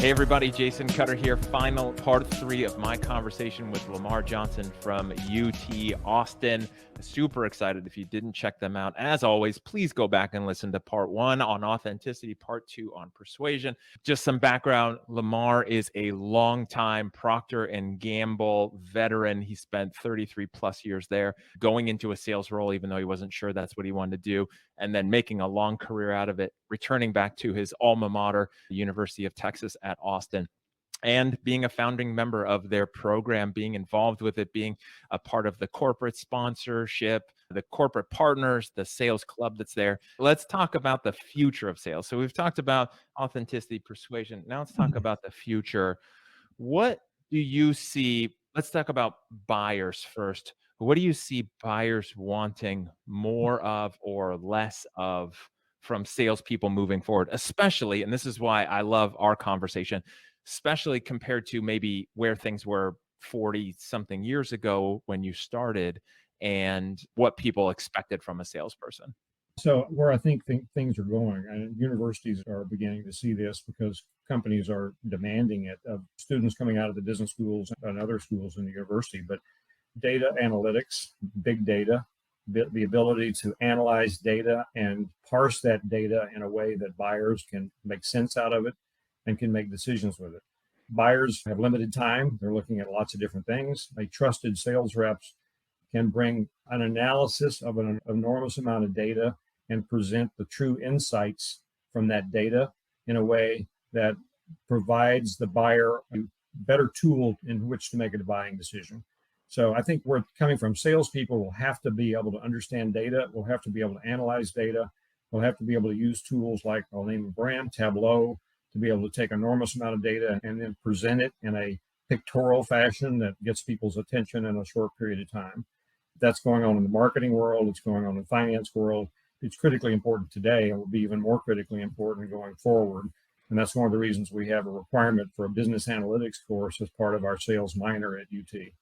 Hey everybody, Jason Cutter here. Final part 3 of my conversation with Lamar Johnson from UT Austin. Super excited. If you didn't check them out, as always, please go back and listen to part 1 on authenticity, part 2 on persuasion. Just some background. Lamar is a longtime Procter & Gamble veteran. He spent 33 plus years there, going into a sales role, even though he wasn't sure that's what he wanted to do, and then making a long career out of it, returning back to his alma mater, the University of Texas at Austin, and being a founding member of their program, being involved with it, being a part of the corporate sponsorship, the corporate partners, the sales club that's there. Let's talk about the future of sales. So we've talked about authenticity, persuasion. Now let's talk about the future. What do you see? Let's talk about buyers first. What do you see buyers wanting more of or less of from salespeople moving forward, especially, and this is why I love our conversation, especially compared to maybe where things were 40 something years ago when you started and what people expected from a salesperson? So where I think things are going, and universities are beginning to see this because companies are demanding it of students coming out of the business schools and other schools in the university, but data analytics, big data, the ability to analyze data and parse that data in a way that buyers can make sense out of it and can make decisions with it. Buyers have limited time. They're looking at lots of different things. A trusted sales reps can bring an analysis of an enormous amount of data and present the true insights from that data in a way that provides the buyer a better tool in which to make a buying decision. So I think we're coming from salespeople will have to be able to understand data. We'll have to be able to analyze data. We'll have to be able to use tools like, I'll name a brand, Tableau, to be able to take an enormous amount of data and then present it in a pictorial fashion that gets people's attention in a short period of time. That's going on in the marketing world. It's going on in the finance world. It's critically important today and will be even more critically important going forward. And that's one of the reasons we have a requirement for a business analytics course as part of our sales minor at UT.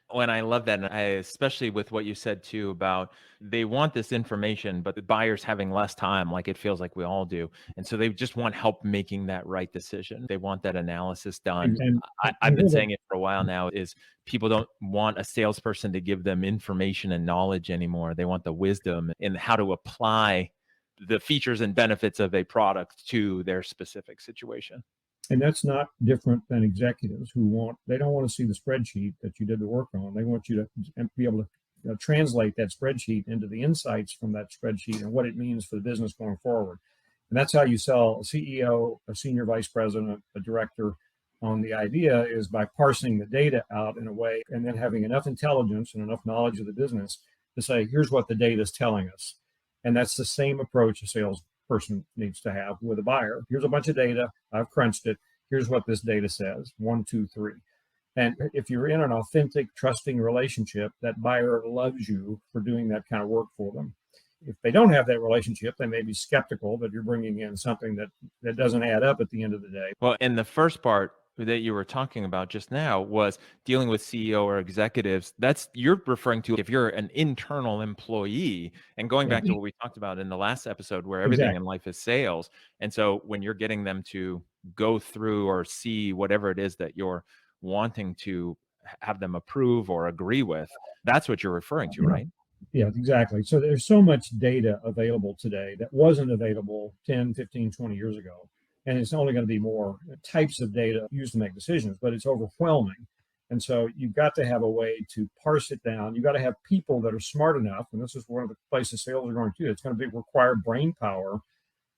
Oh, and I love that. And especially with what you said too about they want this information, but the buyers having less time, like it feels like we all do. And so they just want help making that right decision. They want that analysis done. I've been saying it for a while now is people don't want a salesperson to give them information and knowledge anymore. They want the wisdom in how to apply the features and benefits of a product to their specific situation. And that's not different than executives they don't want to see the spreadsheet that you did the work on. They want you to be able to translate that spreadsheet into the insights from that spreadsheet and what it means for the business going forward. And that's how you sell a CEO, a senior vice president, a director on the idea is by parsing the data out in a way and then having enough intelligence and enough knowledge of the business to say, here's what the data is telling us. And that's the same approach a salesperson needs to have with a buyer. Here's a bunch of data. I've crunched it. Here's what this data says. 1, 2, 3. And if you're in an authentic, trusting relationship, that buyer loves you for doing that kind of work for them. If they don't have that relationship, they may be skeptical that you're bringing in something that doesn't add up at the end of the day. Well, in the first part that you were talking about just now was dealing with CEO or executives. That's you're referring to if you're an internal employee and going back to what we talked about in the last episode where everything in life is sales. And so when you're getting them to go through or see whatever it is that you're wanting to have them approve or agree with, that's what you're referring to, right? Yeah, exactly. So there's so much data available today that wasn't available 10, 15, 20 years ago. And it's only going to be more types of data used to make decisions, but it's overwhelming. And so you've got to have a way to parse it down. You've got to have people that are smart enough, and this is one of the places sales are going to. It's going to require brain power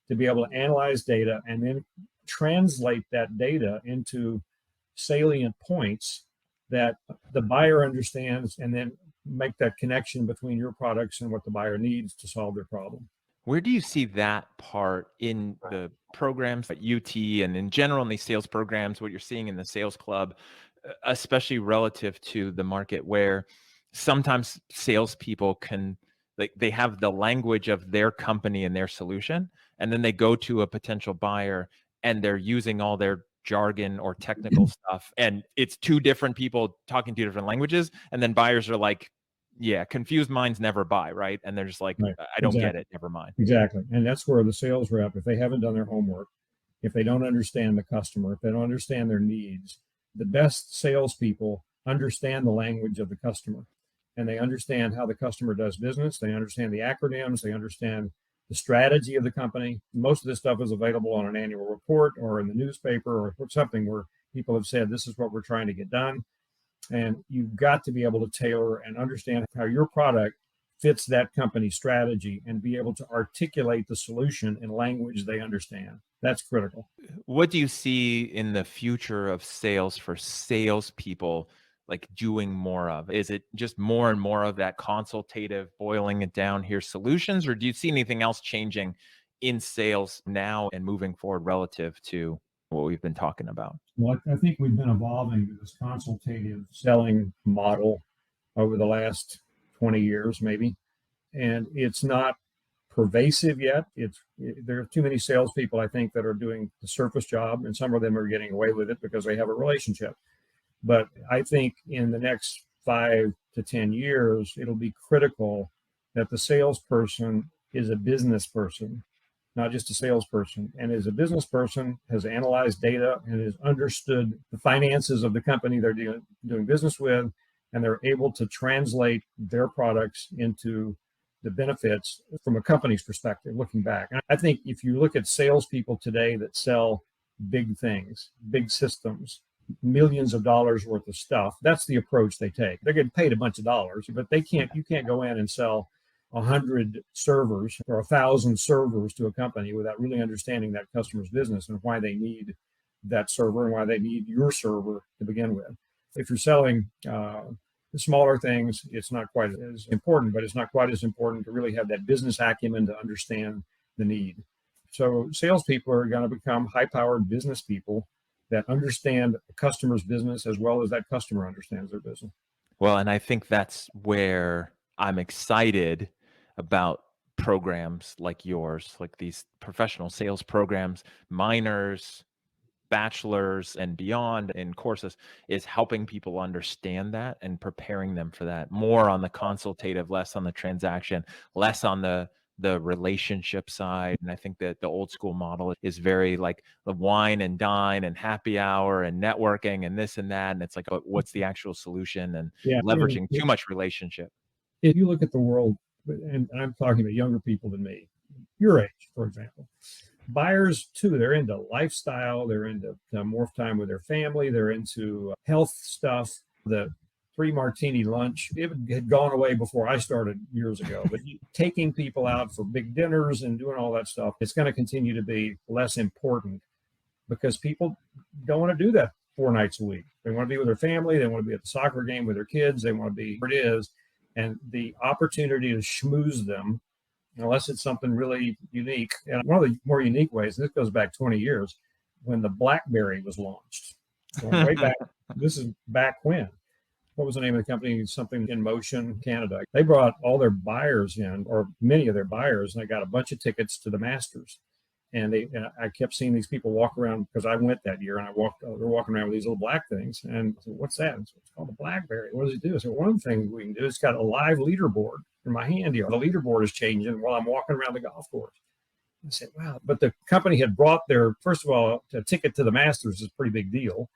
to be able to analyze data and then translate that data into salient points that the buyer understands and then make that connection between your products and what the buyer needs to solve their problem. Where do you see that part in the programs at UT and in general in these sales programs, what you're seeing in the sales club, especially relative to the market where sometimes salespeople can, like they have the language of their company and their solution, and then they go to a potential buyer and they're using all their jargon or technical stuff. And it's two different people talking two different languages. And then buyers are like, yeah, confused minds never buy, right? And they're just like, Right. I don't get it, never mind. Exactly. And that's where the sales rep, if they haven't done their homework, if they don't understand the customer, if they don't understand their needs. The best salespeople understand the language of the customer, and they understand how the customer does business. They understand the acronyms. They understand the strategy of the company. Most of this stuff is available on an annual report or in the newspaper or something where people have said, this is what we're trying to get done. And you've got to be able to tailor and understand how your product fits that company strategy and be able to articulate the solution in language they understand. That's critical. What do you see in the future of sales for salespeople, like doing more of? Is it just more and more of that consultative, boiling it down, here solutions, or do you see anything else changing in sales now and moving forward relative to what we've been talking about? Well, I think we've been evolving to this consultative selling model over the last 20 years, maybe. And it's not pervasive yet. There are too many salespeople, I think, that are doing the surface job, and some of them are getting away with it because they have a relationship. But I think in the next 5 to 10 years, it'll be critical that the salesperson is a business person, not just a salesperson. And as a business person, has analyzed data and has understood the finances of the company they're doing business with, and they're able to translate their products into the benefits from a company's perspective, looking back. And I think if you look at salespeople today that sell big things, big systems, millions of dollars worth of stuff, that's the approach they take. They're getting paid a bunch of dollars, but you can't go in and sell 100 servers or 1,000 servers to a company without really understanding that customer's business and why they need that server and why they need your server to begin with. If you're selling the smaller things, it's not quite as important, but it's not quite as important to really have that business acumen to understand the need. So salespeople are going to become high-powered business people that understand the customer's business as well as that customer understands their business. Well, and I think that's where I'm excited about programs like yours, like these professional sales programs, minors, bachelors and beyond in courses, is helping people understand that and preparing them for that. More on the consultative, less on the transaction, less on the relationship side. And I think that the old school model is very like the wine and dine and happy hour and networking and this and that. And it's like, what's the actual solution, and leveraging too much relationship. If you look at the world, and I'm talking about younger people than me, your age, for example, buyers too, they're into lifestyle, they're into more time with their family, they're into health stuff. The 3 martini lunch, it had gone away before I started years ago, but taking people out for big dinners and doing all that stuff, it's going to continue to be less important because people don't want to do that 4 nights a week. They want to be with their family, they want to be at the soccer game with their kids, they want to be where it is. And the opportunity to schmooze them, unless it's something really unique. And one of the more unique ways, and this goes back 20 years, when the BlackBerry was launched. Going way back, this is back when. What was the name of the company? Something In Motion, Canada. They brought all their buyers in, or many of their buyers, and they got a bunch of tickets to the Masters. And I kept seeing these people walk around, because I went that year, and they're walking around with these little black things. And I said, what's that? And so it's called the BlackBerry. What does it do? I said, one of the things we can do is got a live leaderboard in my hand here. The leaderboard is changing while I'm walking around the golf course. I said, wow. But the company had brought first of all, a ticket to the Masters is a pretty big deal.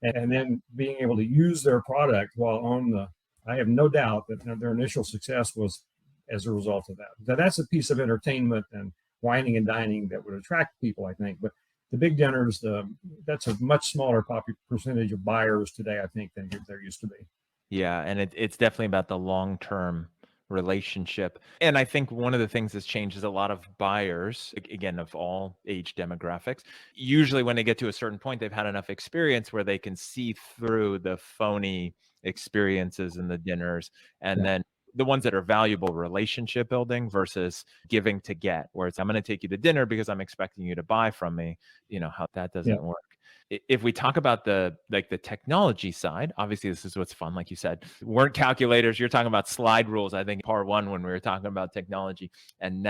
And then being able to use their product while I have no doubt that their initial success was as a result of that. So that's a piece of entertainment and wining and dining that would attract people, I think. But the big dinners, that's a much smaller percentage of buyers today, I think, than there used to be. Yeah, and it's definitely about the long-term relationship. And I think one of the things that's changed is a lot of buyers, again, of all age demographics, usually when they get to a certain point, they've had enough experience where they can see through the phony experiences in the dinners, and then the ones that are valuable relationship building versus giving to get, where it's, I'm going to take you to dinner because I'm expecting you to buy from me, how that doesn't work. If we talk about the technology side, obviously this is what's fun. Like you said, weren't calculators. You're talking about slide rules, I think, part 1 when we were talking about technology, and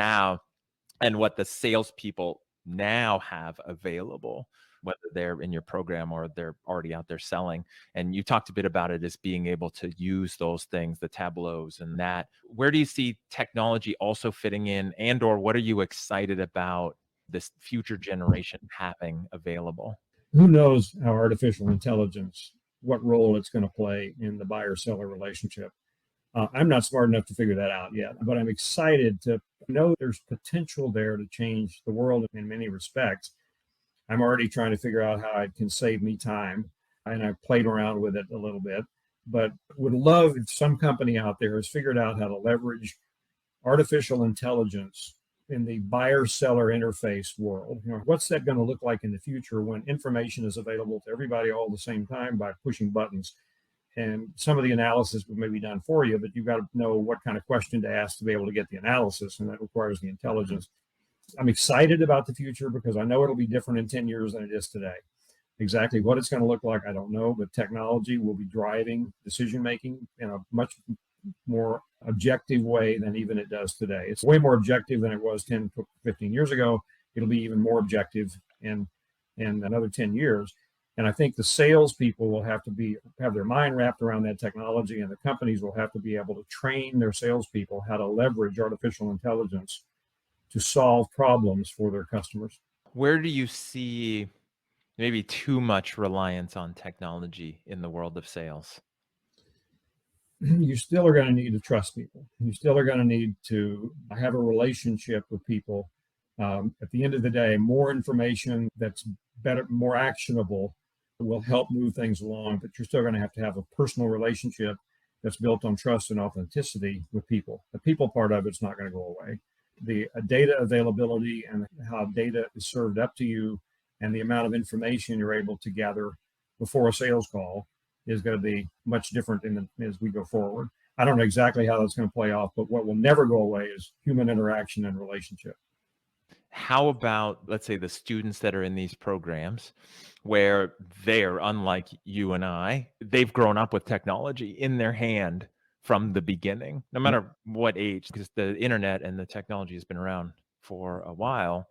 what the salespeople now have available, whether they're in your program or they're already out there selling. And you talked a bit about it as being able to use those things, the tableaus and that. Where do you see technology also fitting in, and or what are you excited about this future generation having available? Who knows how artificial intelligence, what role it's going to play in the buyer-seller relationship. I'm not smart enough to figure that out yet, but I'm excited to know there's potential there to change the world in many respects. I'm already trying to figure out how it can save me time, and I've played around with it a little bit, but would love if some company out there has figured out how to leverage artificial intelligence in the buyer-seller interface world. What's that going to look like in the future when information is available to everybody all at the same time by pushing buttons? And some of the analysis may be done for you, but you've got to know what kind of question to ask to be able to get the analysis, and that requires the intelligence. I'm excited about the future because I know it'll be different in 10 years than it is today. Exactly what it's going to look like, I don't know, but technology will be driving decision-making in a much more objective way than even it does today. It's way more objective than it was 10, 15 years ago. It'll be even more objective in another 10 years. And I think the salespeople will have their mind wrapped around that technology, and the companies will have to be able to train their salespeople how to leverage artificial intelligence to solve problems for their customers. Where do you see maybe too much reliance on technology in the world of sales? You still are going to need to trust people. You still are going to need to have a relationship with people. At the end of the day, more information that's better, more actionable, will help move things along, but you're still going to have a personal relationship that's built on trust and authenticity with people. The people part of it's not going to go away. The data availability and how data is served up to you and the amount of information you're able to gather before a sales call is going to be much different as we go forward. I don't know exactly how that's going to play off, but what will never go away is human interaction and relationship. How about, let's say, the students that are in these programs where they're unlike you and I, they've grown up with technology in their hand from the beginning, no matter what age, because the internet and the technology has been around for a while.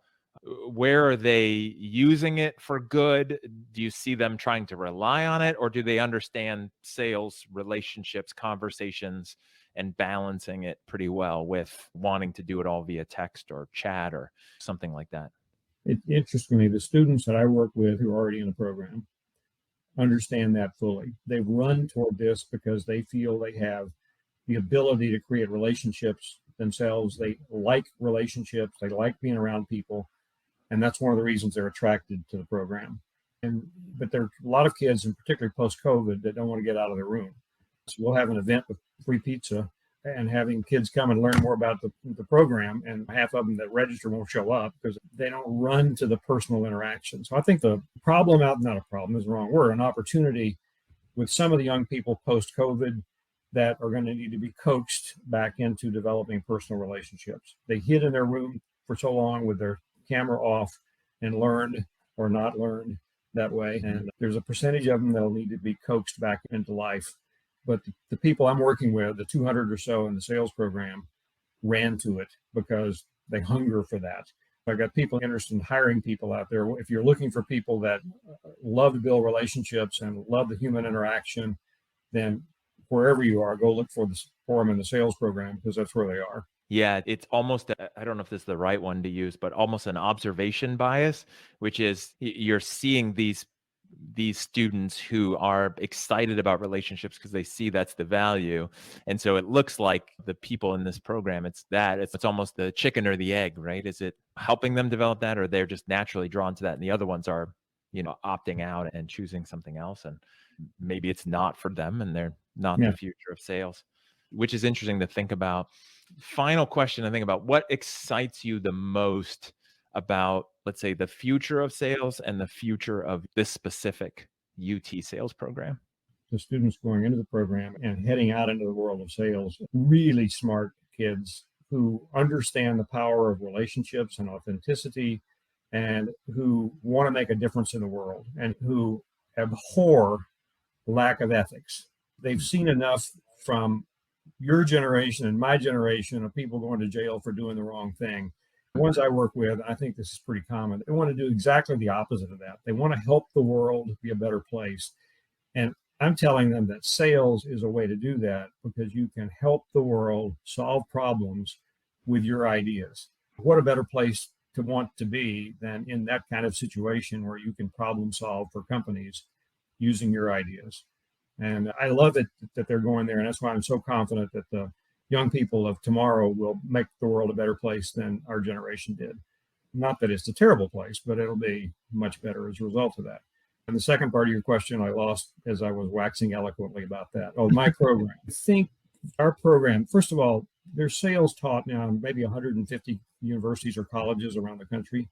Where are they using it for good? Do you see them trying to rely on it, or do they understand sales, relationships, conversations, and balancing it pretty well with wanting to do it all via text or chat or something like that? It interests me, the students that I work with who are already in the program understand that fully. They run toward this because they feel they have the ability to create relationships themselves. They like relationships. They like being around people. And that's one of the reasons they're attracted to the program. But there are a lot of kids, and particularly post-COVID, that don't want to get out of their room. So we'll have an event with free pizza and having kids come and learn more about the program, and half of them that register won't show up because they don't run to the personal interaction. So I think the problem not a problem is the wrong word, an opportunity with some of the young people post-COVID that are going to need to be coaxed back into developing personal relationships. They hid in their room for so long with their camera off and learned or not learned that way. And there's a percentage of them that'll need to be coaxed back into life. But the people I'm working with, the 200 or so in the sales program, ran to it because they hunger for that. I've got people interested in hiring people out there. If you're looking for people that love to build relationships and love the human interaction, then wherever you are, go look for them in the sales program, because that's where they are. Yeah, it's almost, I don't know if this is the right one to use, but almost an observation bias, which is you're seeing these students who are excited about relationships because they see that's the value. And so it looks like the people in this program, it's almost the chicken or the egg, right? Is it helping them develop that, or they're just naturally drawn to that? And the other ones are, opting out and choosing something else. And maybe it's not for them and they're not the future of sales, which is interesting to think about. Final question, I think, about what excites you the most about, let's say, the future of sales and the future of this specific UT sales program? The students going into the program and heading out into the world of sales, really smart kids who understand the power of relationships and authenticity, and who want to make a difference in the world, and who abhor lack of ethics. They've seen enough from your generation and my generation of people going to jail for doing the wrong thing. The ones I work with, I think this is pretty common, they want to do exactly the opposite of that. They want to help the world be a better place. And I'm telling them that sales is a way to do that, because you can help the world solve problems with your ideas. What a better place to want to be than in that kind of situation where you can problem solve for companies using your ideas. And I love it that they're going there. And that's why I'm so confident that the young people of tomorrow will make the world a better place than our generation did. Not that it's a terrible place, but it'll be much better as a result of that. And the second part of your question, I lost as I was waxing eloquently about that. Oh, my program. I think our program, first of all, there's sales taught now in maybe 150 universities or colleges around the country.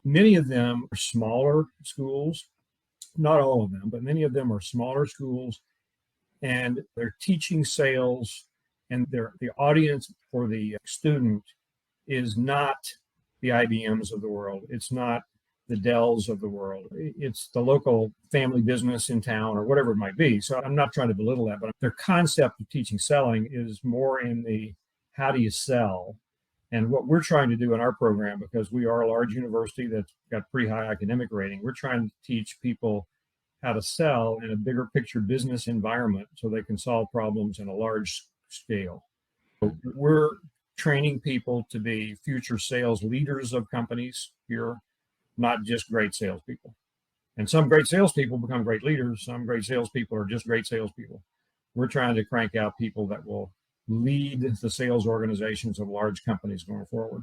Many of them are smaller schools, not all of them, but many of them are smaller schools, and they're teaching sales, and the audience for the student is not the IBMs of the world. It's not the Dells of the world. It's the local family business in town or whatever it might be. So I'm not trying to belittle that, but their concept of teaching selling is more in the how do you sell? And what we're trying to do in our program, because we are a large university that's got pretty high academic rating, we're trying to teach people how to sell in a bigger picture business environment so they can solve problems in a large scale. So we're training people to be future sales leaders of companies here, not just great salespeople. And some great salespeople become great leaders. Some great salespeople are just great salespeople. We're trying to crank out people that will lead the sales organizations of large companies going forward.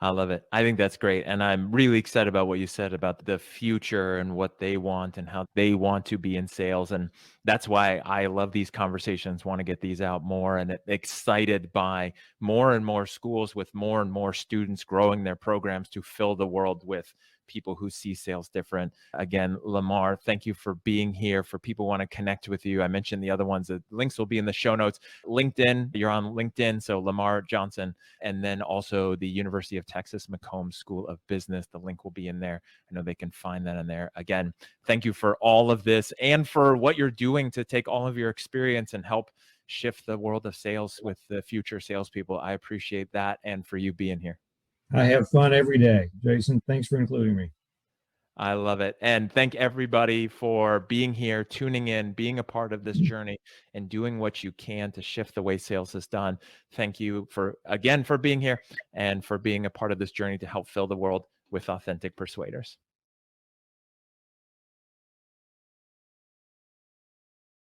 I love it. I think that's great. And I'm really excited about what you said about the future and what they want and how they want to be in sales. And that's why I love these conversations, want to get these out more, and excited by more and more schools with more and more students growing their programs to fill the world with people who see sales different. Again, Lamar, thank you for being here. For people who want to connect with you, I mentioned the other ones. The links will be in the show notes. LinkedIn, you're on LinkedIn. So Lamar Johnson, and then also the University of Texas McCombs School of Business. The link will be in there. I know they can find that in there. Again, thank you for all of this and for what you're doing to take all of your experience and help shift the world of sales with the future salespeople. I appreciate that, and for you being here. I have fun every day. Jason, thanks for including me. I love it. And thank everybody for being here, tuning in, being a part of this journey, and doing what you can to shift the way sales is done. Thank you for being here and for being a part of this journey to help fill the world with authentic persuaders.